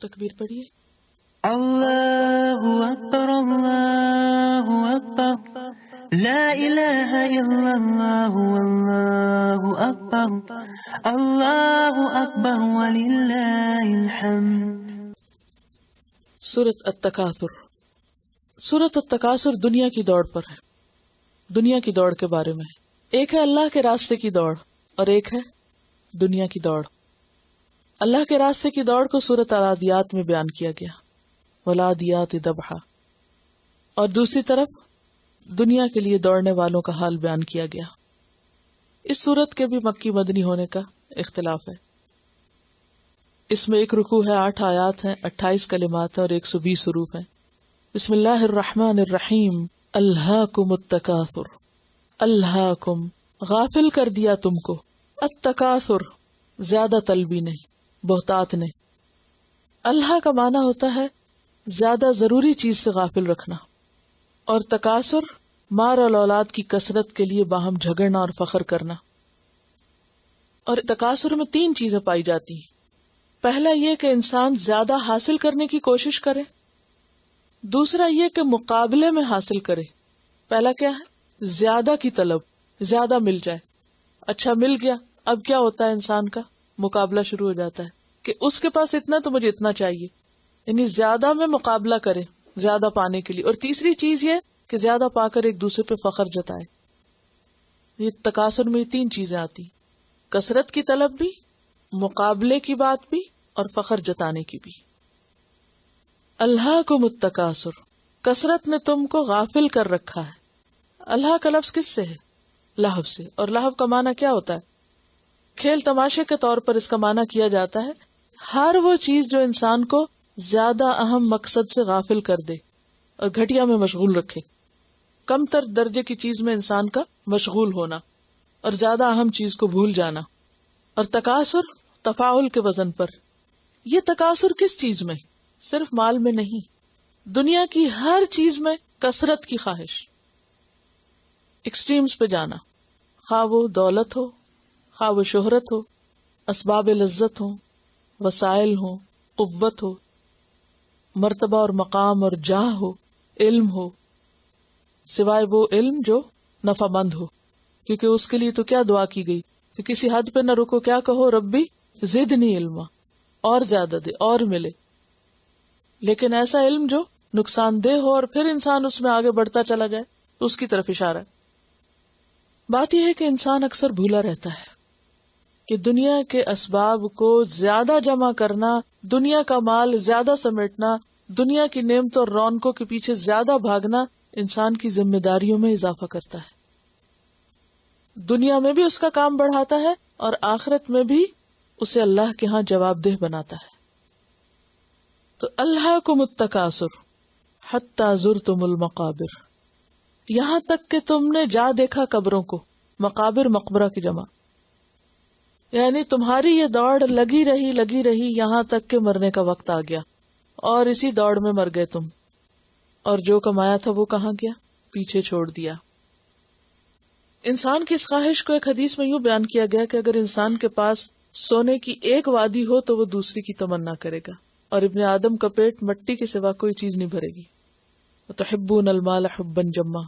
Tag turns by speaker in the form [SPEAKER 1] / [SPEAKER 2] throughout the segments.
[SPEAKER 1] تکبیر پڑھیے.
[SPEAKER 2] اللہ اکبر اللہ اکبر لا الہ الا اللہ واللہ اکبر وللہ الحمد.
[SPEAKER 1] سورۃ التکاثر. سورۃ التکاثر دنیا کی دوڑ پر ہے، دنیا کی دوڑ کے بارے میں ہے. ایک ہے اللہ کے راستے کی دوڑ اور ایک ہے دنیا کی دوڑ. اللہ کے راستے کی دوڑ کو سورۃ العادیات میں بیان کیا گیا، والعادیات ضبحا، اور دوسری طرف دنیا کے لیے دوڑنے والوں کا حال بیان کیا گیا. اس سورت کے بھی مکی مدنی ہونے کا اختلاف ہے. اس میں ایک رکوع ہے، 8 آیات ہیں، 28 کلمات ہیں اور 120 حروف ہیں. بسم اللہ الرحمن الرحیم. الہاکم التکاثر. الہاکم غافل کر دیا تم کو، التکاثر زیادہ طلبی نے، بہتات نے. اللہ کا معنی ہوتا ہے زیادہ ضروری چیز سے غافل رکھنا، اور تکاثر مال اور اولاد کی کثرت کے لیے باہم جھگڑنا اور فخر کرنا. اور تکاثر میں 3 چیزیں پائی جاتی ہیں. پہلا یہ کہ انسان زیادہ حاصل کرنے کی کوشش کرے، دوسرا یہ کہ مقابلے میں حاصل کرے. پہلا کیا ہے؟ زیادہ کی طلب، زیادہ مل جائے. اچھا مل گیا، اب کیا ہوتا ہے انسان کا مقابلہ شروع ہو جاتا ہے کہ اس کے پاس اتنا تو مجھے اتنا چاہیے، یعنی زیادہ میں مقابلہ کرے زیادہ پانے کے لیے. اور تیسری چیز یہ کہ زیادہ پا کر ایک دوسرے پہ فخر جتائے. یہ تکاثر میں 3 چیزیں آتی، کثرت کی طلب بھی، مقابلے کی بات بھی، اور فخر جتانے کی بھی. الہاکم التکاثر، کثرت نے تم کو غافل کر رکھا ہے. اللہ کا لفظ کس سے ہے؟ لہو سے. اور لہو کا معنی کیا ہوتا ہے؟ کھیل تماشے کے طور پر اس کا معنی کیا جاتا ہے ہر وہ چیز جو انسان کو زیادہ اہم مقصد سے غافل کر دے اور گھٹیا میں مشغول رکھے. کم تر درجے کی چیز میں انسان کا مشغول ہونا اور زیادہ اہم چیز کو بھول جانا. اور تکاثر تفاعل کے وزن پر. یہ تکاثر کس چیز میں؟ صرف مال میں نہیں، دنیا کی ہر چیز میں کثرت کی خواہش، ایکسٹریمز پہ جانا، خواہ وہ دولت ہو، خواہ وہ شہرت ہو، اسباب لذت ہو، وسائل ہو، قوت ہو، مرتبہ اور مقام اور جاہ ہو، علم ہو، سوائے وہ علم جو نفع مند ہو. کیونکہ اس کے لیے تو کیا دعا کی گئی کہ کسی حد پہ نہ رکو، کیا کہو؟ ربی زدنی علما، اور زیادہ دے اور ملے. لیکن ایسا علم جو نقصان دہ ہو اور پھر انسان اس میں آگے بڑھتا چلا جائے، اس کی طرف اشارہ ہے. بات یہ ہے کہ انسان اکثر بھولا رہتا ہے کہ دنیا کے اسباب کو زیادہ جمع کرنا، دنیا کا مال زیادہ سمیٹنا، دنیا کی نعمتوں اور رونقوں کے پیچھے زیادہ بھاگنا انسان کی ذمہ داریوں میں اضافہ کرتا ہے. دنیا میں بھی اس کا کام بڑھاتا ہے اور آخرت میں بھی اسے اللہ کے ہاں جواب دہ بناتا ہے. تو الہاکم التکاثر حتی زرتم المقابر، یہاں تک کہ تم نے جا دیکھا قبروں کو. مقابر مقبرہ کی جمع، یعنی تمہاری یہ دوڑ لگی رہی یہاں تک کہ مرنے کا وقت آ گیا، اور اسی دوڑ میں مر گئے تم، اور جو کمایا تھا وہ کہاں گیا؟ پیچھے چھوڑ دیا. انسان کی اس خواہش کو ایک حدیث میں یوں بیان کیا گیا کہ اگر انسان کے پاس سونے کی ایک وادی ہو تو وہ دوسری کی تمنا کرے گا، اور ابن آدم کا پیٹ مٹی کے سوا کوئی چیز نہیں بھرے گی. وتحبون المال حبا جما.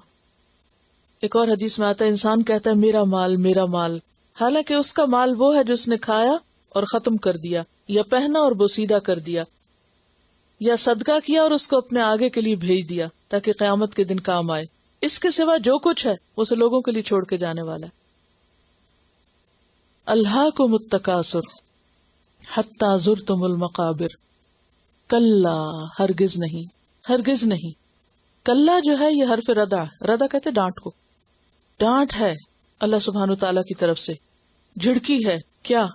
[SPEAKER 1] ایک اور حدیث میں آتا ہے انسان کہتا ہے میرا مال میرا مال، حالانکہ اس کا مال وہ ہے جس نے کھایا اور ختم کر دیا، یا پہنا اور بوسیدہ کر دیا، یا صدقہ کیا اور اس کو اپنے آگے کے لیے بھیج دیا تاکہ قیامت کے دن کام آئے. اس کے سوا جو کچھ ہے وہ اسے لوگوں کے لیے چھوڑ کے جانے والا ہے. الہاکم التکاثر حتی زرتم المقابر. کلا، ہرگز نہیں، ہرگز نہیں. کلا جو ہے یہ حرف ردا، ردا کہتے ڈانٹ کو، ڈانٹ ہے اللہ سبحانہ تعالیٰ کی طرف سے، جھڑکی ہے. کیا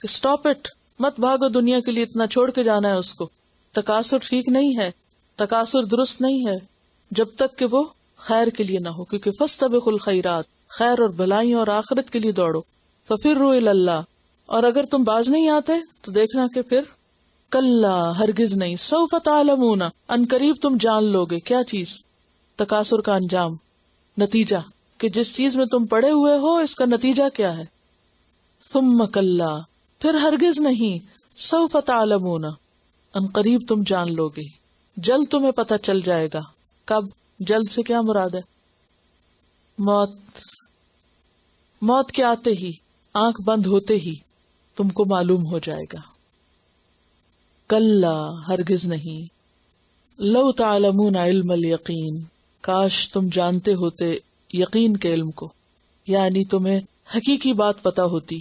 [SPEAKER 1] کہ سٹاپ اٹ، مت بھاگو دنیا کے لیے، اتنا چھوڑ کے جانا ہے اس کو. تکاثر ٹھیک نہیں ہے، تکاثر درست نہیں ہے جب تک کہ وہ خیر کے لیے نہ ہو. کیونکہ فاستبقوا الخیرات، خیر اور بھلائیوں اور آخرت کے لیے دوڑو. ففروا الی اللہ، اور اگر تم باز نہیں آتے تو دیکھنا کہ پھر کلا، ہرگز نہیں، سوف تعلمون، ان قریب تم جان لوگے. کیا چیز؟ تکاثر کا انجام، نتیجہ، کہ جس چیز میں تم پڑے ہوئے ہو اس کا نتیجہ کیا ہے. ثم کلا، پھر ہرگز نہیں، سوف تعلمون، ان قریب تم جان لو گے، جلد تمہیں پتہ چل جائے گا. کب؟ جلد سے کیا مراد ہے؟ موت کے آتے ہی، آنکھ بند ہوتے ہی تم کو معلوم ہو جائے گا. کلا، ہرگز نہیں. لو تعلمون علم الیقین، کاش تم جانتے ہوتے یقین کے علم کو، یعنی تمہیں حقیقی بات پتا ہوتی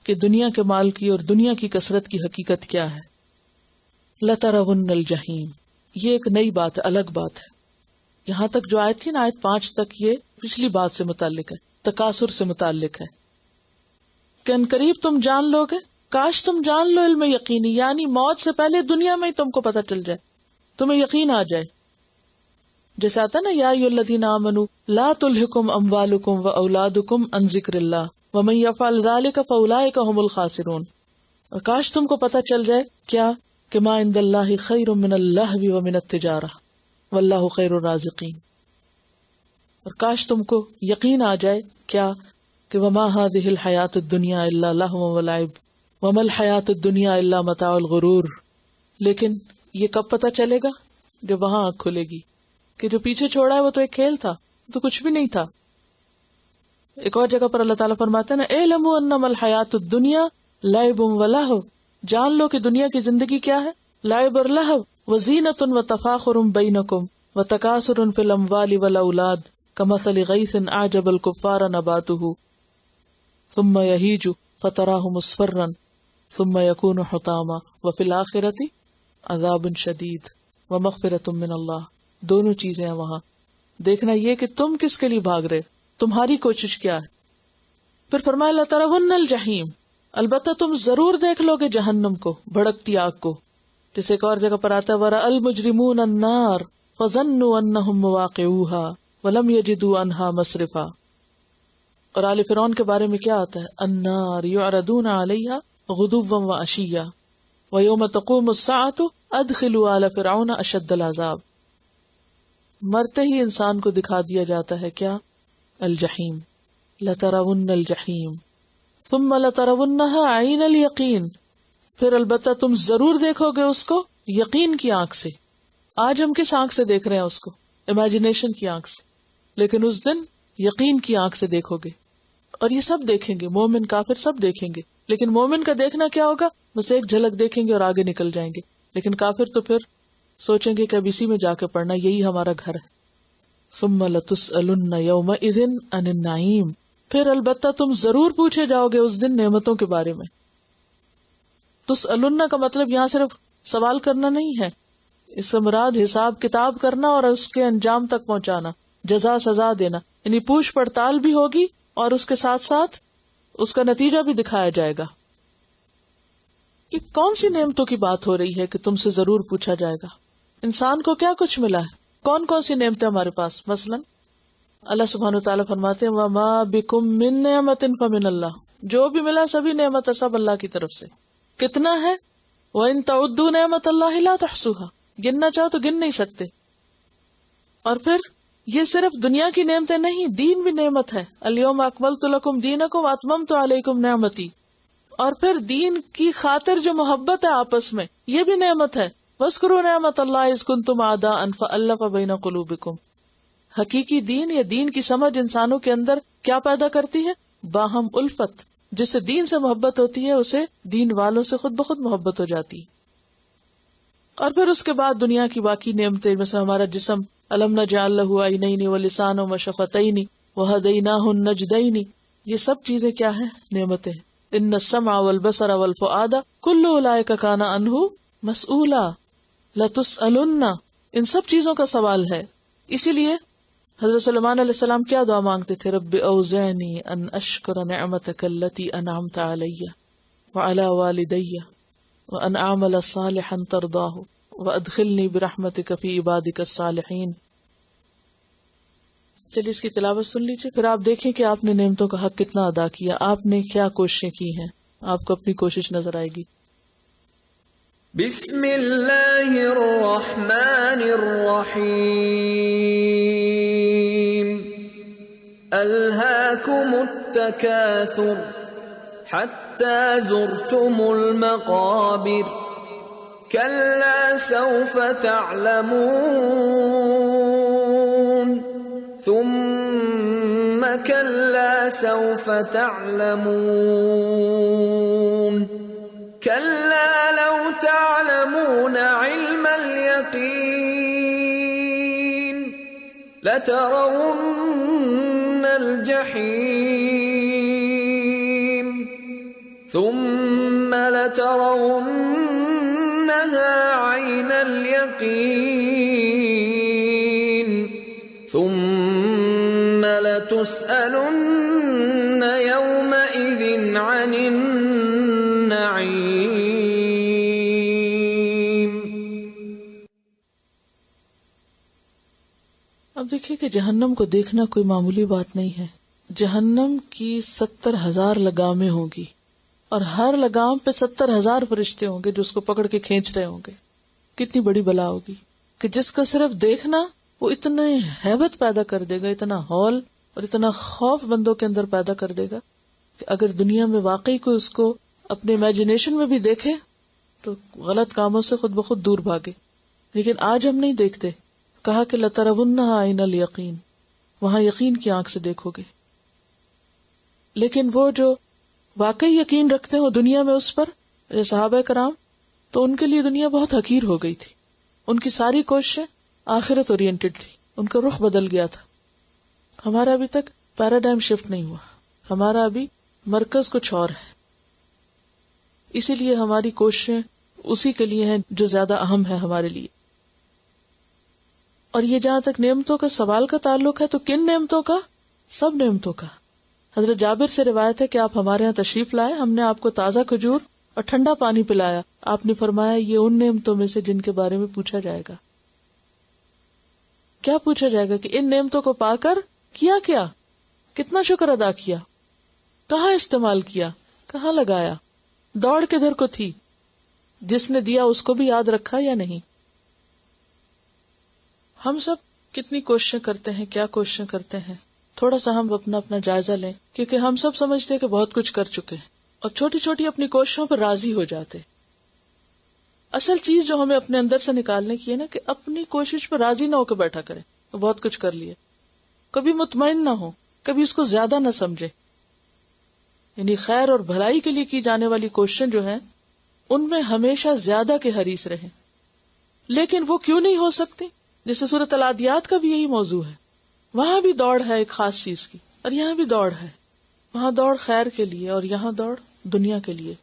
[SPEAKER 1] کہ دنیا کے مال کی اور دنیا کی کثرت کی حقیقت کیا ہے. لترون الجحیم، یہ ایک نئی بات ہے، الگ بات ہے. یہاں تک جو آیت تھی نا، آیت 5 تک، یہ پچھلی بات سے متعلق ہے، تکاثر سے متعلق ہے کہ ان قریب تم جان لو گے. کاش تم جان لو علم یقینی، یعنی موت سے پہلے دنیا میں ہی تم کو پتا چل جائے، تمہیں یقین آ جائے. جیسے آتا ہے نا، یا ایھا الذین آمنوا لا تلھکم اموالکم واولادکم عن ذکر اللہ ومن یفعل ذلک فاولئک ھم الخاسرون. اور کاش تم کو پتا چل جائے کیا، کہ ما عند اللہ خیر من اللہو ومن التجارہ واللہ خیر الرازقین. اور کاش تم کو یقین آ جائے کیا، کہ وما ھذہ الحیاۃ الدنیا الا لہو ولعب وما الحیاۃ الدنیا الا متاع الغرور. لیکن یہ کب پتا چلے گا؟ جب وہاں آنکھ کھلے گی کہ جو پیچھے چھوڑا ہے وہ تو ایک کھیل تھا، تو کچھ بھی نہیں تھا. ایک اور جگہ پر اللہ تعالیٰ فرماتے ہیں نا، اعلموا انما الحیاۃ الدنیا لعب ولہو، جان لو کہ دنیا کی زندگی کیا ہے، لعب اور لہو، وزینۃ وتفاخر بینکم وتکاثر فی الاموال والاولاد کمثل غیث اعجب الکفار نباتہ ثم یہیج فتراہ مصفرا ثم یکون حطاما وفی الآخرۃ عذاب شدید ومغفرۃ من اللہ. دونوں چیزیں ہیں وہاں. دیکھنا یہ کہ تم کس کے لیے بھاگ رہے، تمہاری کوشش کیا ہے. پھر فرمایا لترون الجحیم، البتہ تم ضرور دیکھ لو گے جہنم کو، بھڑکتی آگ کو. جیسے ایک اور جگہ پر آتا ہے ورأى المجرمون النار فظنوا انہم مواقعوها ولم یجدوا عنہا مصرفا. اور آل فرعون کے بارے میں کیا آتا ہے، النار یعرضون علیہا غدوا وعشیا ویوم تقوم الساعة ادخلوا آل فرعون اشد العذاب. مرتے ہی انسان کو دکھا دیا جاتا ہے کیا، الجحیم. لترون الجحیم ثم لترونها عین الیقین، پھر البتہ تم ضرور دیکھو گے اس کو یقین کی آنکھ سے. آج ہم کس آنکھ سے دیکھ رہے ہیں اس کو، امیجنیشن کی آنکھ سے، لیکن اس دن یقین کی آنکھ سے دیکھو گے. اور یہ سب دیکھیں گے، مومن کافر سب دیکھیں گے. لیکن مومن کا دیکھنا کیا ہوگا، بس ایک جھلک دیکھیں گے اور آگے نکل جائیں گے. لیکن کافر تو پھر سوچیں گے کہ اب اسی میں جا کے پڑھنا، یہی ہمارا گھر ہے. ثم لتسألن یومئذ عن النعیم، پھر البتہ تم ضرور پوچھے جاؤ گے اس دن نعمتوں کے بارے میں. تسألن کا مطلب یہاں صرف سوال کرنا نہیں ہے، اس سے مراد حساب کتاب کرنا اور اس کے انجام تک پہنچانا، جزا سزا دینا. یعنی پوچھ پڑتال بھی ہوگی اور اس کے ساتھ ساتھ اس کا نتیجہ بھی دکھایا جائے گا. یہ کون سی نعمتوں کی بات ہو رہی ہے کہ تم سے ضرور پوچھا جائے گا؟ انسان کو کیا کچھ ملا ہے، کون کون سی نعمتیں ہمارے پاس؟ مثلا اللہ سبحانہ وتعالیٰ فرماتے ہیں وَمَا بِكُم مِّن نِّعْمَةٍ فَمِنَ اللَّهِ، جو بھی ملا سبھی نعمت ہے، سب اللہ کی طرف سے. کتنا ہے؟ وَإِن تَعُدُّوا نِعْمَةَ اللَّهِ لَا تُحْصُوهَا، گننا چاہو تو گن نہیں سکتے. اور پھر یہ صرف دنیا کی نعمتیں نہیں، دین بھی نعمت ہے. الْيَوْمَ أَكْمَلْتُ لَكُمْ دِينَكُمْ وَأَتْمَمْتُ عَلَيْكُمْ نِعْمَتِي. اور پھر دین کی خاطر جو محبت ہے آپس میں، یہ بھی نعمت ہے. وَاذْكُرُوا نِعْمَةَ اللَّهِ إِذْ كُنتُمْ أَعْدَاءً فَأَلَّفَ بَيْنَ قُلُوبِكُمْ. حقیقی دین یا دین کی سمجھ انسانوں کے اندر کیا پیدا کرتی ہے؟ باہم الفت. جس سے دین سے محبت ہوتی ہے اسے دین والوں سے خود بخود محبت ہو جاتی. اور پھر اس کے بعد دنیا کی باقی نعمتیں، مثلا ہمارا جسم، الم نجعل لہ عینین ولسانا وشفتین وہدیناہ النجدین، یہ سب چیزیں کیا ہیں؟ نعمتیں. ان السمع والبصر والفؤاد کل اولئک کان عنہ مسئولا لتسألن، ان سب چیزوں کا سوال ہے. اسی لیے حضرت سلیمان علیہ السلام کیا دعا مانگتے تھے؟ رب اوزعنی ان اشکر نعمتک التی انعمت علی وعلی والدی وان اعمل صالحا ترضاہ وادخلنی برحمتک فی عبادک الصالحین. چلیے اس کی تلاوت سن لیجیے، پھر آپ دیکھیں کہ آپ نے نعمتوں کا حق کتنا ادا کیا، آپ نے کیا کوششیں کی ہیں، آپ کو اپنی کوشش نظر آئے گی.
[SPEAKER 3] بسم اللہ الرحمن الرحیم. الہاکم التکاثر حتی زرتم المقابر كلا سوف تعلمون ثم كلا سوف تعلمون كلا لو تعلمون علم اليقين لترون الجحيم ثم لترونها عين اليقين ثم لتسألن يومئذ عن النعيم.
[SPEAKER 1] اب دیکھیے کہ جہنم کو دیکھنا کوئی معمولی بات نہیں ہے. جہنم کی 70,000 لگامیں ہوں گی اور ہر لگام پہ 70,000 فرشتے ہوں گے جو اس کو پکڑ کے کھینچ رہے ہوں گے. کتنی بڑی بلا ہوگی کہ جس کا صرف دیکھنا وہ اتنا ہیبت پیدا کر دے گا, اتنا ہول اور اتنا خوف بندوں کے اندر پیدا کر دے گا کہ اگر دنیا میں واقعی کوئی اس کو اپنے امیجنیشن میں بھی دیکھے تو غلط کاموں سے خود بخود دور بھاگے. لیکن آج ہم نہیں دیکھتے. کہا کہ لَتَرَوُنَّهَا عَيْنَ الْيَقِينِ, وہاں یقین کی آنکھ سے دیکھو گے. لیکن وہ جو واقعی یقین رکھتے ہو دنیا میں اس پر, صحابہ کرام, تو ان کے لیے دنیا بہت حقیر ہو گئی تھی. ان کی ساری کوششیں آخرت اورینٹڈ تھی, ان کا رخ بدل گیا تھا. ہمارا ابھی تک پیراڈائم شفٹ نہیں ہوا, ہمارا ابھی مرکز کچھ اور ہے. اسی لیے ہماری کوششیں اسی کے لیے ہیں جو زیادہ اہم ہے ہمارے لیے. اور یہ جہاں تک نعمتوں کا سوال کا تعلق ہے تو کن نعمتوں کا؟ سب نعمتوں کا. حضرت جابر سے روایت ہے کہ آپ ہمارے یہاں تشریف لائے, ہم نے آپ کو تازہ کھجور اور ٹھنڈا پانی پلایا. آپ نے فرمایا یہ ان نعمتوں میں سے جن کے بارے میں پوچھا جائے گا. کیا پوچھا جائے گا کہ ان نعمتوں کو پا کر کیا کیا, کتنا شکر ادا کیا, کہاں استعمال کیا, کہاں لگایا, دوڑ کدھر کو تھی, جس نے دیا اس کو بھی یاد رکھا یا نہیں. ہم سب کتنی کوششیں کرتے ہیں, کیا کوششیں کرتے ہیں, تھوڑا سا ہم اپنا جائزہ لیں, کیونکہ ہم سب سمجھتے ہیں کہ بہت کچھ کر چکے ہیں اور چھوٹی چھوٹی اپنی کوششوں پر راضی ہو جاتے. اصل چیز جو ہمیں اپنے اندر سے نکالنے کی ہے نا, کہ اپنی کوشش پر راضی نہ ہو کے بیٹھا کریں تو بہت کچھ کر لیے. کبھی مطمئن نہ ہو, کبھی اس کو زیادہ نہ سمجھے. یعنی خیر اور بھلائی کے لیے کی جانے والی کوششیں جو ہیں ان میں ہمیشہ زیادہ کے حریص رہیں. لیکن وہ کیوں نہیں ہو سکتی؟ جیسے سورۃ العادیات کا بھی یہی موضوع ہے. وہاں بھی دوڑ ہے ایک خاص چیز کی, اور یہاں بھی دوڑ ہے. وہاں دوڑ خیر کے لیے اور یہاں دوڑ دنیا کے لیے.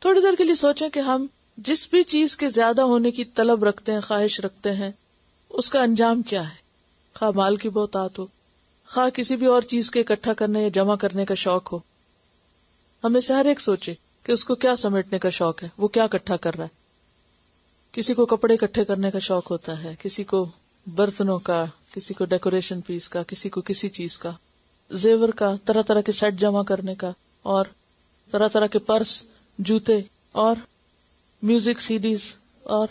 [SPEAKER 1] تھوڑی دیر کے لیے سوچیں کہ ہم جس بھی چیز کے زیادہ ہونے کی طلب رکھتے ہیں, خواہش رکھتے ہیں, اس کا انجام کیا ہے؟ خواہ مال کی بہتات ہو, خواہ کسی بھی اور چیز کے اکٹھا کرنے یا جمع کرنے کا شوق ہو. ہمیں سے ہر ایک سوچے کہ اس کو کیا سمیٹنے کا شوق ہے, وہ کیا اکٹھا کر رہا ہے. کسی کو کپڑے اکٹھے کرنے کا شوق ہوتا ہے, کسی کو برتنوں کا, کسی کو ڈیکوریشن پیس کا, کسی کو کسی چیز کا, زیور کا, طرح طرح کے سیٹ جمع کرنے کا, اور طرح طرح کے پرس, جوتے, اور میوزک سی ڈیز, اور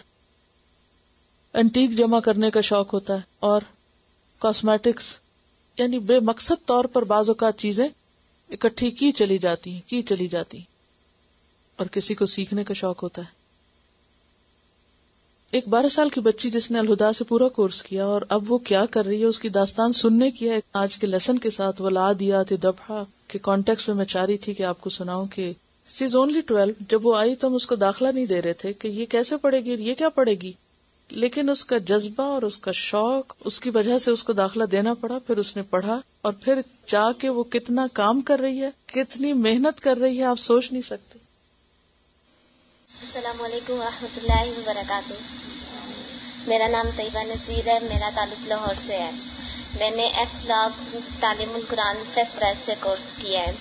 [SPEAKER 1] انٹیک جمع کرنے کا شوق ہوتا ہے, اور کاسمیٹکس. یعنی بے مقصد طور پر بعض اوقات چیزیں اکٹھی کی چلی جاتی ہیں. اور کسی کو سیکھنے کا شوق ہوتا ہے. ایک 12 سال کی بچی جس نے الہدا سے پورا کورس کیا اور اب وہ کیا کر رہی ہے اس کی داستان سننے کی ہے آج کے لیسن کے ساتھ. ولادیات ذبحا کے کانٹیکس میں چاہ رہی تھی کہ آپ کو سناؤں کہ شی از اونلی 12. جب وہ آئی تو ہم اس کو داخلہ نہیں دے رہے تھے کہ یہ کیسے پڑھے گی, یہ کیا پڑھے گی, لیکن اس کا جذبہ اور اس کا شوق, اس کی وجہ سے اس کو داخلہ دینا پڑا. پھر اس نے پڑھا اور پھر چاہ کے وہ کتنا کام کر رہی ہے, کتنی محنت کر رہی ہے, آپ سوچ نہیں سکتے.
[SPEAKER 4] السلام علیکم ورحمۃ اللہ وبرکاتہ. میرا نام طیبہ نصیر ہے, میرا تعلق لاہور سے ہے. میں نے ایف لاگ تعلیم القرآن فیسٹ بیچ سے کورس کیا ہے.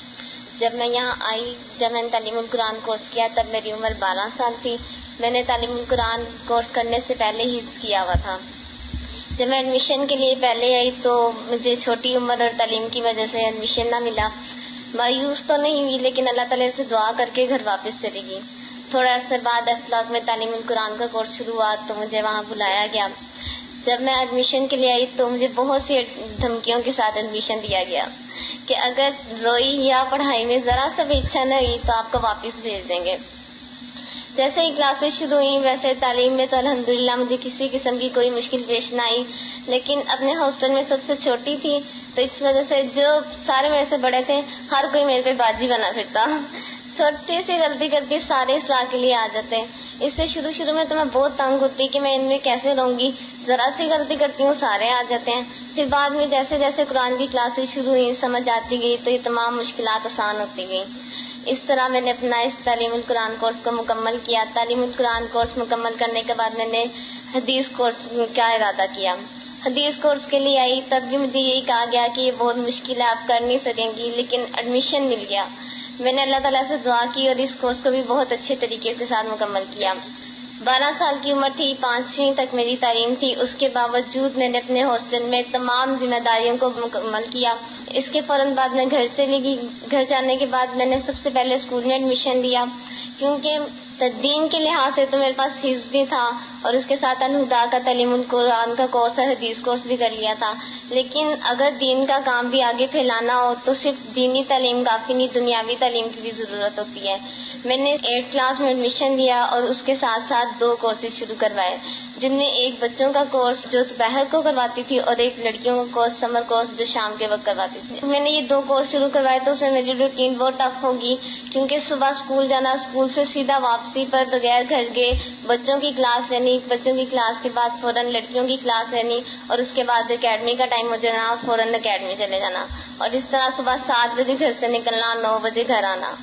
[SPEAKER 4] جب میں یہاں آئی, جب میں نے تعلیم القرآن کورس کیا تب میری عمر 12 سال تھی. میں نے تعلیم القرآن کورس کرنے سے پہلے ہی کیا ہوا تھا. جب میں ایڈمیشن کے لیے پہلے آئی تو مجھے چھوٹی عمر اور تعلیم کی وجہ سے ایڈمیشن نہ ملا. مایوس تو نہیں ہوئی, لیکن اللہ تعالیٰ سے دعا کر کے گھر واپس چلی گئی. تھوڑا عرصے بعد اسلاق میں تعلیم القرآن کا کورس شروع ہوا تو مجھے وہاں بلایا گیا. جب میں ایڈمیشن کے لیے آئی تو مجھے بہت سی دھمکیوں کے ساتھ ایڈمیشن دیا گیا کہ اگر روئی یا پڑھائی میں ذرا سا بھی اچھا نہ ہوئی تو آپ کو واپس بھیج دیں گے. جیسے ہی کلاسز شروع ہوئی ویسے تعلیم میں تو الحمدللہ مجھے کسی قسم کی کوئی مشکل پیش نہ آئی، لیکن اپنے ہاسٹل میں سب سے چھوٹی تھی تو اس وجہ سے جو سارے میرے سے بڑے تھے ہر کوئی میرے پہ باجی بنا پھرتا، چھوٹی سی غلطی کرتی سارے اصلاح کے لیے آ جاتے. اس سے شروع میں تو میں بہت تنگ ہوتی کہ میں ان میں کیسے رہوں گی، ذرا سی غلطی کرتی ہوں سارے آ جاتے ہیں. پھر بعد میں جیسے جیسے قرآن کی کلاسز شروع ہوئی سمجھ آتی گئی تو یہ تمام مشکلات آسان ہوتی گئیں. اس طرح میں نے اپنا اس تعلیم القرآن کورس کو مکمل کیا. تعلیم القرآن کورس مکمل کرنے کے بعد میں نے حدیث کورس کا ارادہ کیا. حدیث کورس کے لیے آئی تب بھی مجھے یہی کہا گیا کہ یہ بہت مشکل ہے، آپ کر نہیں سکیں گی، لیکن ایڈمیشن مل گیا. میں نے اللہ تعالیٰ سے دعا کی اور اس کورس کو بھی بہت اچھے طریقے کے ساتھ مکمل کیا. 12 سال کی عمر تھی، 5ویں تک میری تعلیم تھی. اس کے باوجود میں نے اپنے ہاسٹل میں تمام ذمہ داریوں کو مکمل کیا. اس کے فوراً بعد میں گھر چلی گئی. گھر جانے کے بعد میں نے سب سے پہلے اسکول میں ایڈمیشن لیا، کیونکہ دین کے لحاظ سے تو میرے پاس حفظ بھی تھا اور اس کے ساتھ الہدا کا تعلیم القرآن کا کورس اور حدیث کورس بھی کر لیا تھا. لیکن اگر دین کا کام بھی آگے پھیلانا ہو تو صرف دینی تعلیم کافی نہیں، دنیاوی تعلیم کی بھی ضرورت ہوتی ہے. میں نے 8 کلاس میں ایڈمیشن لیا اور اس کے ساتھ ساتھ 2 کورسز شروع کروائے، جن میں ایک بچوں کا کورس جو دوپہر کو کرواتی تھی اور ایک لڑکیوں کا کورس سمر کورس جو شام کے وقت کرواتی تھی. میں نے یہ 2 کورس شروع کروائے تو اس میں میری روٹین بہت ٹف ہوگی، کیونکہ صبح اسکول جانا، اسکول سے سیدھا واپسی پر بغیر گھر گئے بچوں کی کلاس لینی، بچوں کی کلاس کے بعد فوراً لڑکیوں کی کلاس لینی اور اس کے بعد اکیڈمی کا ٹائم ہو جانا، فوراً اکیڈمی چلے جانا، اور اس طرح صبح 7 بجے گھر سے نکلنا، 9 بجے گھر آنا.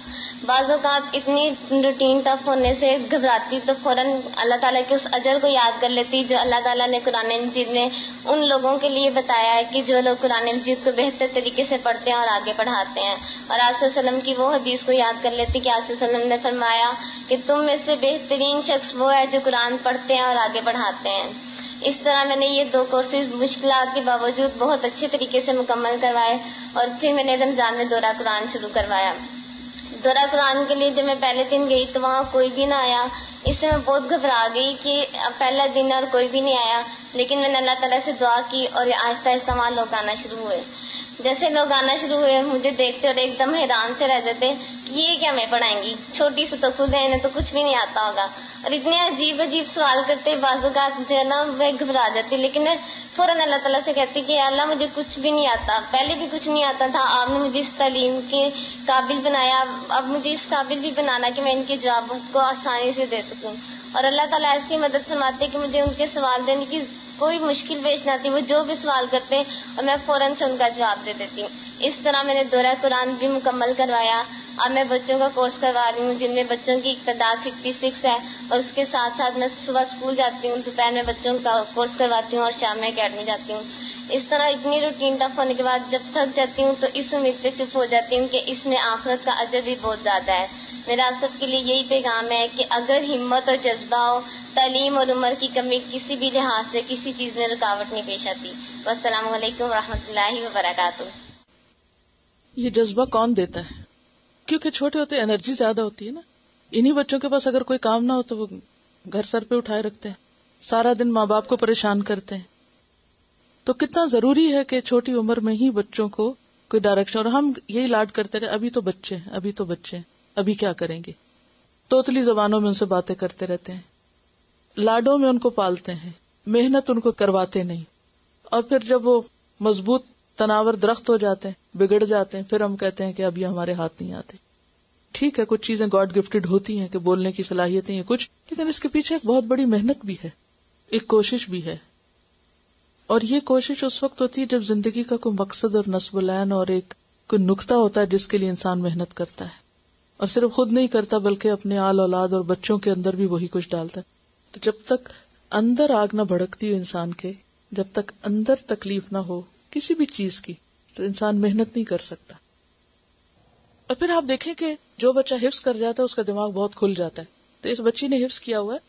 [SPEAKER 4] بعض اوقات اتنی روٹین ٹف ہونے سے گھبراتی تو فوراً اللہ تعالیٰ کے اس اجر کو یاد کر لیتی جو اللہ تعالیٰ نے قرآن مجید میں ان لوگوں کے لیے بتایا ہے کہ جو لوگ قرآن مجید کو بہتر طریقے سے پڑھتے ہیں اور آگے پڑھاتے ہیں. اور آپ صلی اللہ علیہ وسلم کی وہ حدیث کو یاد کر لیتی کہ آپ صلی اللہ علیہ وسلم نے فرمایا کہ تم میں سے بہترین شخص وہ ہے جو قرآن پڑھتے ہیں اور آگے پڑھاتے ہیں. اس طرح میں نے یہ 2 کورسز مشکلات کے باوجود بہت اچھے طریقے سے مکمل کروائے. اور پھر میں نے رمضان میں دورہ قرآن شروع کروایا. دورہ قرآن کے لیے جب میں پہلے دن گئی تو وہاں کوئی بھی نہ آیا. اس سے میں بہت گھبرا گئی کہ پہلا دن اور کوئی بھی نہیں آیا، لیکن میں نے اللہ تعالیٰ سے دعا کی اور آہستہ آہستہ وہاں لوگ آنا شروع ہوئے. جیسے لوگ آنا شروع ہوئے مجھے دیکھتے اور ایک دم حیران سے رہ جاتے کہ یہ کیا میں پڑھائیں گی، چھوٹی سی تو خود ہے، انہیں تو کچھ بھی نہیں آتا ہوگا. اور اتنے عجیب عجیب سوال کرتے، بعض اوقات جو ہے نا میں گھبرا جاتی، لیکن میں فوراً اللہ تعالیٰ سے کہتی کہ اللہ مجھے کچھ بھی نہیں آتا، پہلے بھی کچھ نہیں آتا تھا، آپ نے مجھے اس تعلیم کے قابل بنایا، اب مجھے اس قابل بھی بنانا کہ میں ان کے جواب کو آسانی سے دے سکوں. اور اللہ تعالیٰ ایسی مدد فرماتے کہ مجھے ان کے سوال دینے کی کوئی مشکل پیش نہ آتی. وہ جو بھی سوال کرتے اور میں فوراً سے ان کا جواب دے دیتی. اس طرح میں نے دورہ قرآن بھی مکمل کروایا. اب میں بچوں کا کورس کروا رہی ہوں جن میں بچوں کی تعداد 56 ہے، اور اس کے ساتھ ساتھ میں صبح اسکول جاتی ہوں، دوپہر میں بچوں کا کورس کرواتی ہوں اور شام میں اکیڈمی جاتی ہوں. اس طرح اتنی روٹین ٹف ہونے کے بعد جب تھک جاتی ہوں تو اس امید پہ چپ ہو جاتی ہوں کہ اس میں آخرت کا اجر بھی بہت زیادہ ہے. میرا آپ سب کے لیے یہی پیغام ہے کہ اگر ہمت اور جذبہ ہو، تعلیم اور عمر کی کمی کسی بھی لحاظ سے کسی چیز میں رکاوٹ نہیں پیش آتی. والسلام علیکم ورحمۃ اللہ وبرکاتہ.
[SPEAKER 1] یہ جذبہ کون دیتا ہے؟ کیونکہ چھوٹے ہوتے انرجی زیادہ ہوتی ہے نا. انہی بچوں کے پاس اگر کوئی کام نہ ہو تو وہ گھر سر پہ اٹھائے رکھتے ہیں، سارا دن ماں باپ کو پریشان کرتے ہیں. تو کتنا ضروری ہے کہ چھوٹی عمر میں ہی بچوں کو کوئی ڈائریکشن. اور ہم یہی لاڈ کرتے رہے، ابھی تو بچے ہیں، ابھی تو بچے ہیں، ابھی کیا کریں گے، توتلی زبانوں میں ان سے باتیں کرتے رہتے ہیں، لاڈوں میں ان کو پالتے ہیں، محنت ان کو کرواتے نہیں. اور پھر جب وہ مضبوط تناور درخت ہو جاتے ہیں، بگڑ جاتے ہیں، پھر ہم کہتے ہیں کہ اب یہ ہمارے ہاتھ نہیں آتے. ٹھیک ہے کچھ چیزیں گاڈ گفٹڈ ہوتی ہیں کہ بولنے کی صلاحیتیں ہیں کچھ، لیکن اس کے پیچھے ایک بہت بڑی محنت بھی ہے، ایک کوشش بھی ہے. اور یہ کوشش اس وقت ہوتی ہے جب زندگی کا کوئی مقصد اور نصب العین اور ایک کوئی نقطہ ہوتا ہے جس کے لیے انسان محنت کرتا ہے، اور صرف خود نہیں کرتا بلکہ اپنے آل اولاد اور بچوں کے اندر بھی وہی کچھ ڈالتا ہے. تو جب تک اندر آگ نہ بھڑکتی ہو انسان کے، جب تک اندر تکلیف نہ ہو کسی بھی چیز کی، تو انسان محنت نہیں کر سکتا. اور پھر آپ دیکھیں کہ جو بچہ حفظ کر جاتا ہے اس کا دماغ بہت کھل جاتا ہے. تو اس بچی نے حفظ کیا ہوا ہے.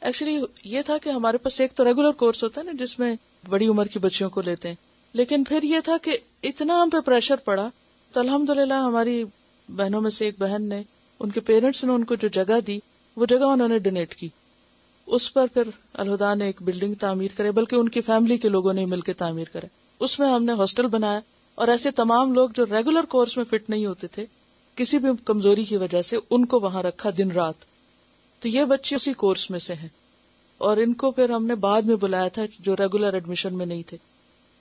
[SPEAKER 1] ایکچولی یہ تھا کہ ہمارے پاس ایک تو ریگولر کورس ہوتا ہے نا جس میں بڑی عمر کی بچیوں کو لیتے ہیں، لیکن پھر یہ تھا کہ اتنا ہم پہ پریشر پڑا تو الحمدللہ ہماری بہنوں میں سے ایک بہن نے، ان کے پیرنٹس نے ان کو جو جگہ دی وہ جگہ انہوں نے ڈونیٹ کی. اس پر پھر الہدا نے ایک بلڈنگ تعمیر کرے، بلکہ ان کی فیملی کے لوگوں نے مل کے تعمیر کرے. اس میں ہم نے ہاسٹل بنایا، اور ایسے تمام لوگ جو ریگولر کورس میں فٹ نہیں ہوتے تھے کسی بھی کمزوری کی وجہ سے، ان کو وہاں رکھا دن رات. تو یہ بچے اسی کورس میں سے ہیں، اور ان کو پھر ہم نے بعد میں بلایا تھا جو ریگولر ایڈمیشن میں نہیں تھے.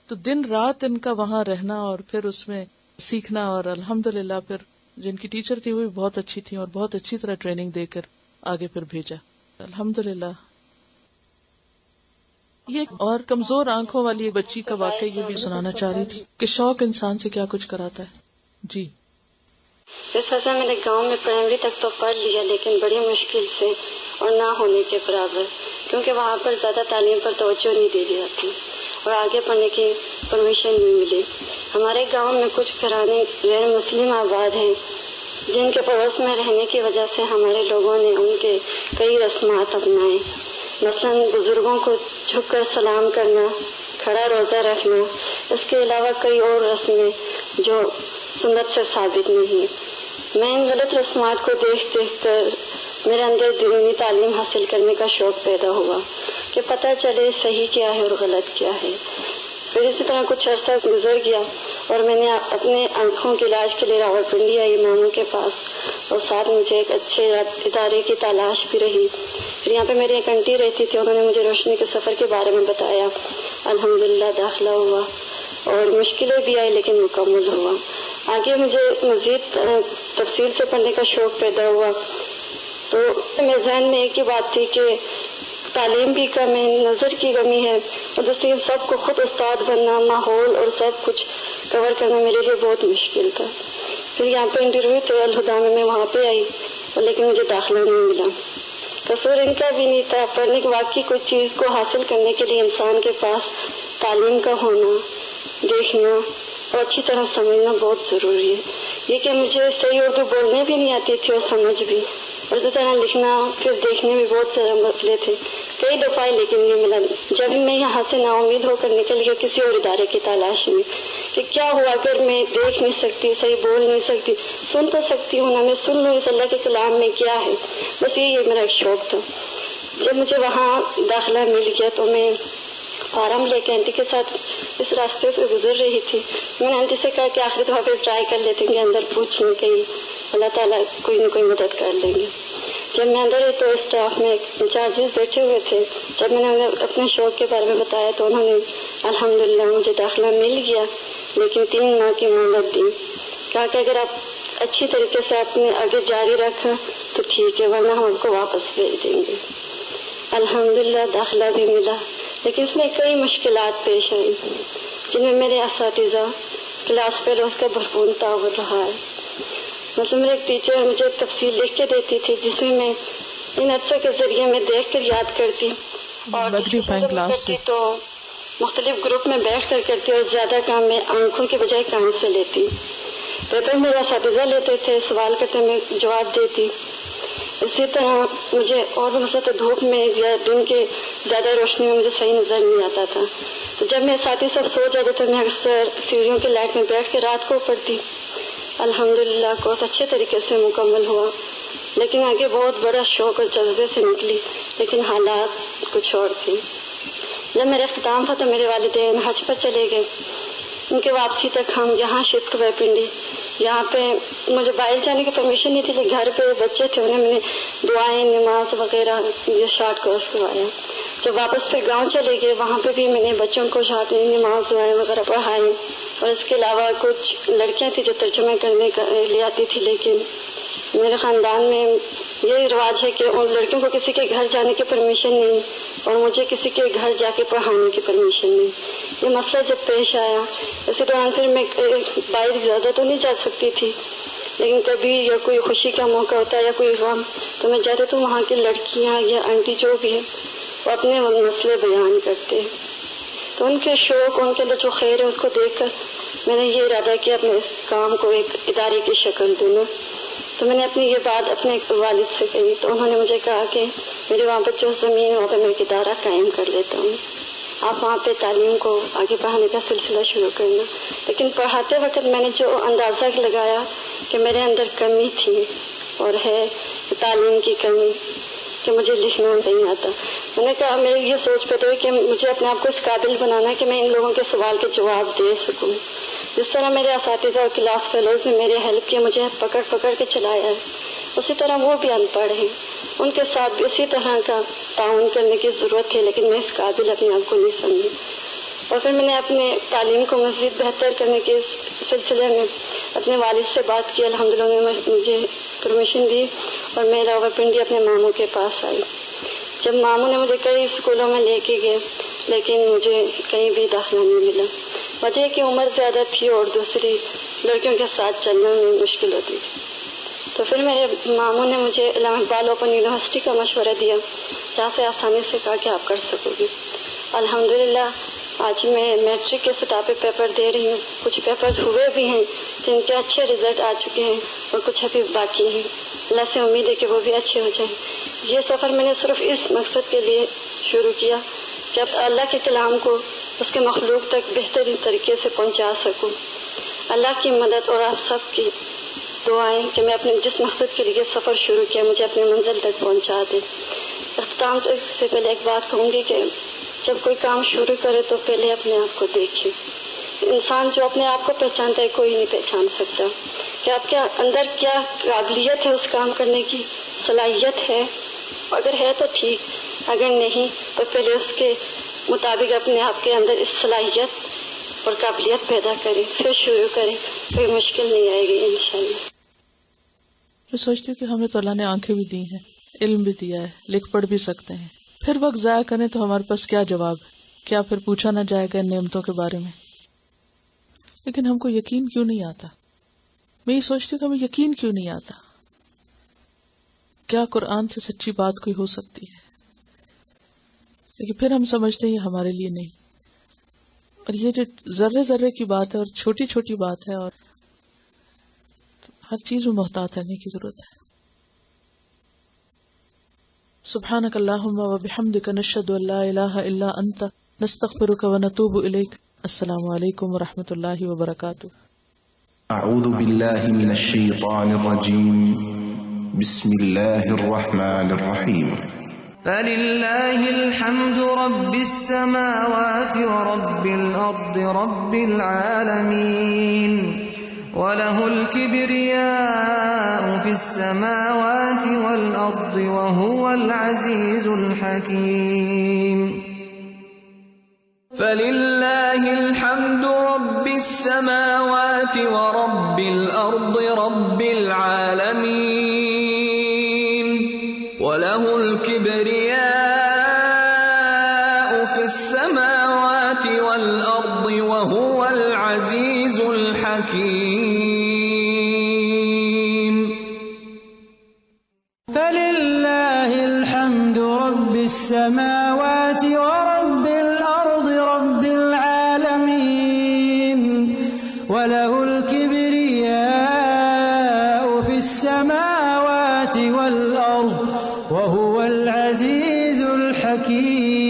[SPEAKER 1] تو دن رات ان کا وہاں رہنا اور پھر اس میں سیکھنا، اور الحمدللہ پھر جن کی ٹیچر تھی وہ بھی بہت اچھی تھی اور بہت اچھی طرح ٹریننگ دے کر آگے پھر بھیجا الحمدللہ. یہ ایک اور کمزور آنکھوں والی ایک بچی کا واقعہ یہ بھی سنانا چاہ رہی تھی کہ شوق انسان سے کیا کچھ کراتا ہے. جی
[SPEAKER 5] ویسے میرے گاؤں میں پرائمری تک تو پڑھ لیا، لیکن بڑی مشکل سے اور نہ ہونے کے برابر، کیونکہ وہاں پر زیادہ تعلیم پر توجہ نہیں دی جاتی اور آگے پڑھنے کی پرمیشن نہیں ملی. ہمارے گاؤں میں کچھ گھرانے غیر مسلم آباد ہیں جن کے پڑوس میں رہنے کی وجہ سے ہمارے لوگوں نے ان کے کئی رسمات اپنائے، مثلاً بزرگوں کو جھک کر سلام کرنا، کھڑا روزہ رکھنا، اس کے علاوہ کئی اور رسمیں جو سنت سے ثابت نہیں. میں ان غلط رسمات کو دیکھ کر میرے اندر دینی تعلیم حاصل کرنے کا شوق پیدا ہوا کہ پتہ چلے صحیح کیا ہے اور غلط کیا ہے. پھر اسی طرح کچھ عرصہ گزر گیا اور میں نے اپنے آنکھوں کے علاج کے لیے راولپنڈی آئی اماموں کے پاس، اور ساتھ مجھے ایک اچھے ادارے کی تلاش بھی رہی. پھر یہاں پہ میری ایک آنٹی رہتی تھی، انہوں نے مجھے روشنی کے سفر کے بارے میں بتایا. الحمدللہ داخلہ ہوا اور مشکلیں بھی آئی لیکن مکمل ہوا. آگے مجھے مزید تفصیل سے پڑھنے کا شوق پیدا ہوا تو میرے ذہن میں ایک ہی بات تھی کہ تعلیم بھی کم ہے، نظر کی کمی ہے، اور دوسری سب کو خود استاد بننا، ماحول اور سب کچھ کور کرنا میرے لیے بہت مشکل تھا. پھر یہاں پہ انٹرویو تھے الہدا میں وہاں پہ آئی لیکن مجھے داخلہ نہیں ملا. قصور ان کا بھی نہیں تھا، پڑھنے کی واقعی کوئی چیز کو حاصل کرنے کے لیے انسان کے پاس تعلیم کا ہونا، دیکھنا اور اچھی طرح سمجھنا بہت ضروری ہے. یہ کہ مجھے صحیح اردو بولنے بھی نہیں آتی تھی اور سمجھ بھی، اور اسی طرح لکھنا پھر دیکھنے میں بہت سارے مسئلے تھے، کئی دفعہ لیکن نہیں ملا. جب میں یہاں سے نا امید ہو کر نکل گیا کسی اور ادارے کی تلاش میں کہ کیا ہوا اگر میں دیکھ نہیں سکتی، صحیح بول نہیں سکتی، سن تو سکتی ہوں نا، میں سن لوں اس اللہ کے کلام میں کیا ہے. بس یہ میرا ایک شوق تھا. جب مجھے وہاں داخلہ مل گیا تو میں فارم لے کے آنٹی کے ساتھ اس راستے سے گزر رہی تھی. میں نے آنٹی سے کہا کہ آخری دفعہ پہ ٹرائی کر لیتے ہیں کہ اندر پوچھنے کہیں اللہ تعالیٰ کوئی نہ کوئی مدد کر لیں گے. جب میں اندر تو اسٹاف میں انچارجز بیٹھے ہوئے تھے. جب میں نے انہیں اپنے شوق کے بارے میں بتایا تو انہوں نے الحمدللہ مجھے داخلہ مل گیا، لیکن 3 ماہ کی مہلت دی. کہا کہ اگر آپ اچھی طریقے سے اپنے آگے جاری رکھا تو ٹھیک ہے، ورنہ ہم آپ کو واپس بھیج دیں گے. الحمدللہ داخلہ بھی ملا، لیکن اس میں کئی مشکلات پیش آئی جن میں میرے اساتذہ کلاس فیلوز کا بھرپور تعاون رہا ہے. مطلب میرے ایک ٹیچر مجھے تفصیل لکھ کے دیتی تھی جس میں میں ان عرصے کے ذریعے میں دیکھ کر یاد کرتی، اور کرتی تو مختلف گروپ میں بیٹھ کر کرتی، اور زیادہ کام میں آنکھوں کے بجائے کان سے لیتی. پیپر میرے اساتذہ لیتے تھے، سوال کرتے میں جواب دیتی. اسی طرح مجھے اور مثلا دھوپ میں یا دن کے زیادہ روشنی میں مجھے صحیح نظر نہیں آتا تھا. تو جب میرے ساتھی سب سو جاتے تو میں اکثر سیڑھیوں کے لائٹ میں بیٹھ کے رات کو پڑھتی. الحمدللہ کورس اچھے طریقے سے مکمل ہوا، لیکن آگے بہت بڑا شوق اور جذبے سے نکلی، لیکن حالات کچھ اور تھے. جب میرا اختتام تھا تو میرے والدین حج پر چلے گئے. ان کے واپسی تک ہم یہاں شفٹ ہوئے پنڈی. یہاں پہ مجھے باہر جانے کی پرمیشن نہیں تھی، لیکن گھر پہ بچے تھے، انہیں میں نے دعائیں، نماز وغیرہ یہ شارٹ کورس کروایا. جب واپس پھر گاؤں چلے گئے وہاں پہ بھی میں نے بچوں کو شارٹ نماز دعائیں وغیرہ پڑھائی. اور اس کے علاوہ کچھ لڑکیاں تھیں جو ترجمہ کرنے لے آتی تھی، لیکن میرے خاندان میں یہ رواج ہے کہ ان لڑکیوں کو کسی کے گھر جانے کی پرمیشن نہیں اور مجھے کسی کے گھر جا کے پڑھانے کی پرمیشن نہیں. یہ مسئلہ جب پیش آیا اسی دوران پھر میں باہر زیادہ تو نہیں جا سکتی تھی، لیکن کبھی یا کوئی خوشی کا موقع ہوتا ہے یا کوئی غم تو میں جاتی تو وہاں کی لڑکیاں یا آنٹی جو بھی ہے وہ اپنے مسئلے بیان کرتے. تو ان کے شوق، ان کے اندر جو خیر ہے اس کو دیکھ کر میں نے یہ ارادہ کیا اپنے اس کام کو ایک ادارے کی شکل دوں. تو میں نے اپنی یہ بات اپنے والد سے کہی تو انہوں نے مجھے کہا کہ میرے وہاں پہ جو زمین وہاں پہ میں ایک ادارہ قائم کر لیتا ہوں، آپ وہاں پہ تعلیم کو آگے بڑھانے کا سلسلہ شروع کرنا. لیکن پڑھاتے وقت میں نے جو اندازہ لگایا کہ میرے اندر کمی تھی اور ہے تعلیم کی کمی کہ مجھے لکھنا نہیں آتا. میں نے کہا میری یہ سوچ پیدا ہوئی کہ مجھے اپنے آپ کو اس قابل بنانا ہے کہ میں ان لوگوں کے سوال کے جواب دے سکوں. جس طرح میرے اساتذہ اور کلاس فیلوز نے میری ہیلپ کی، مجھے پکڑ پکڑ کے چلایا ہے. اسی طرح وہ بھی ان پڑھ ہیں، ان کے ساتھ بھی اسی طرح کا تعاون کرنے کی ضرورت ہے، لیکن میں اس قابل اپنے آپ کو نہیں سمجھی۔ اور پھر میں نے اپنے تعلیم کو مزید بہتر کرنے کے سلسلے میں اپنے والد سے بات کی، الحمدللہ انہوں نے مجھے پرمیشن دی اور میں راولپنڈی اپنے ماموں کے پاس آئی۔ جب ماموں نے مجھے کئی اسکولوں میں لے کے گئے لیکن مجھے کہیں بھی داخلہ نہیں ملا، وجہ کہ عمر زیادہ تھی اور دوسری لڑکیوں کے ساتھ چلنے میں مشکل ہوتی تھی۔ تو پھر میرے ماموں نے مجھے علامہ اقبال اوپن یونیورسٹی کا مشورہ دیا، جہاں سے آسانی سے کہا کہ آپ کر سکو گی۔ الحمدللہ آج میں میٹرک کے سطح پیپر دے رہی ہوں، کچھ پیپرز ہوئے بھی ہیں جن کے اچھے رزلٹ آ چکے ہیں اور کچھ ابھی باقی ہیں، اللہ سے امید ہے کہ وہ بھی اچھے ہو جائیں۔ یہ سفر میں نے صرف اس مقصد کے لیے شروع کیا کہ اب اللہ کے کلام کو اس کے مخلوق تک بہترین طریقے سے پہنچا سکوں۔ اللہ کی مدد اور آپ سب کی دعائیں کہ میں اپنے جس مقصد کے لیے سفر شروع کیا مجھے اپنی منزل تک پہنچا دے۔ اختتام سے پہلے ایک بات کہوں گی کہ جب کوئی کام شروع کرے تو پہلے اپنے آپ کو دیکھے۔ انسان جو اپنے آپ کو پہچانتا ہے کوئی نہیں پہچان سکتا کہ آپ کے اندر کیا قابلیت ہے، اس کام کرنے کی صلاحیت ہے، اگر ہے تو ٹھیک، اگر نہیں تو پہلے اس کے مطابق اپنے آپ کے اندر اس صلاحیت اور قابلیت پیدا کریں، پھر شروع کریں، کوئی مشکل نہیں آئے گی انشاءاللہ۔
[SPEAKER 1] میں سوچتی ہوں کہ ہمیں تو اللہ نے آنکھیں بھی دی ہیں، علم بھی دیا ہے، لکھ پڑھ بھی سکتے ہیں، پھر وقت ضائع کریں تو ہمارے پاس کیا جواب ہے؟ کیا پھر پوچھا نہ جائے گا ان نعمتوں کے بارے میں؟ لیکن ہم کو یقین کیوں نہیں آتا؟ میں یہ سوچتی ہوں کہ ہمیں یقین کیوں نہیں آتا؟ کیا قرآن سے سچی بات کوئی ہو سکتی ہے؟ لیکن پھر ہم سمجھتے ہیں یہ ہمارے لیے نہیں، اور یہ جو ذرے ذرے کی بات ہے اور چھوٹی چھوٹی بات ہے، اور ہر چیز میں محتاط رہنے کی ضرورت ہے۔ سبحانک اللہم و بحمدک نشہد ان لا الہ الا انت نستغفرک و نتوب الیک۔ السلام علیکم و رحمۃ اللہ وبرکاتہ۔
[SPEAKER 6] اعوذ باللہ من الشیطان الرجیم، بسم اللہ الرحمن الرحیم۔
[SPEAKER 3] فللہ الحمد رب السماوات ورب الارض رب العالمین وله الكبرياء في السماوات والأرض وهو العزيز الحكيم فلله الحمد رب السماوات ورب الأرض رب العالمين وله الكبرياء في السماوات والأرض وهو العزيز الحكيم
[SPEAKER 2] فلله الحمد رب السماوات ورب الأرض رب العالمين وله الكبرياء في السماوات والأرض وهو العزيز الحكيم